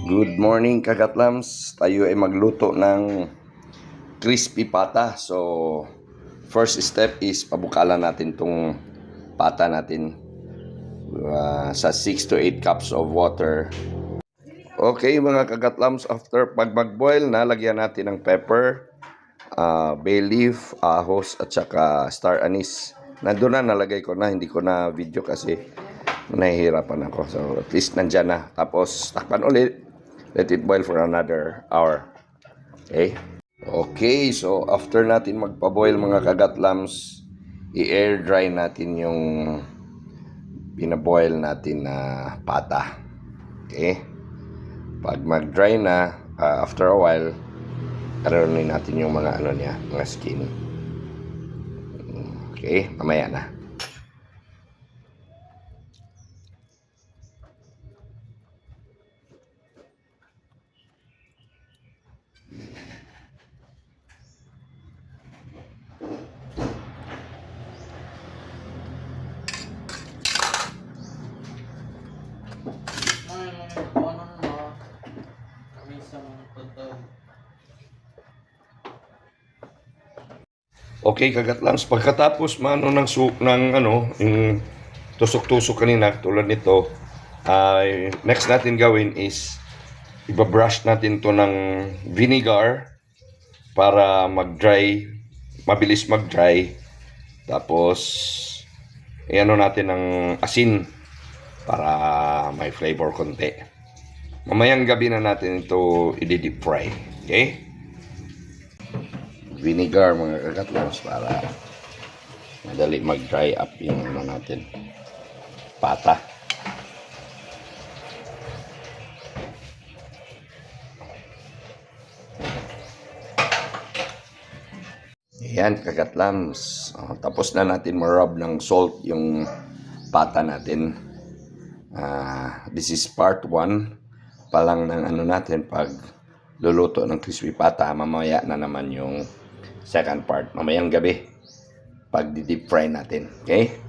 Good morning kagatlams. Tayo ay magluto ng crispy pata. So, first step is pabukalan natin tong pata natin sa 6 to 8 cups of water. Okay mga kagatlams, after pag mag-boil na, lagyan natin ng pepper, bay leaf, ahos at saka star anise. Nandun na, nalagay ko na, hindi ko na video kasi nahihirapan ako. So, at least nandyan na. Tapos, takpan ulit. Let it boil for another hour. Okay? Okay, so after natin magpa-boil mga kagatlams, i-air dry natin yung pinaboil natin na pata. Okay? Pag mag-dry na, after a while, aronin natin yung mga ano niya, mga skin. Okay, mamaya na. Okay, kagatlams, pagkatapos mano ng ano, yung tusok-tusok kanina tulad nito, next natin gawin is ibabrush natin to ng vinegar para mag-dry, mabilis mag-dry. Tapos iano natin ng asin para may flavor konti. Mamayang gabi na natin ito i-deep fry. Okay? Vinegar mga kagatlams para madali mag-dry up yung ano natin, pata. Ayan kagatlams, tapos na natin ma-rub ng salt yung pata natin. This is part 1 pa lang ng ano natin pag luluto ng crispy pata. Mamaya na naman yung second part, mamayang gabi pag di-deep fry natin. Okay?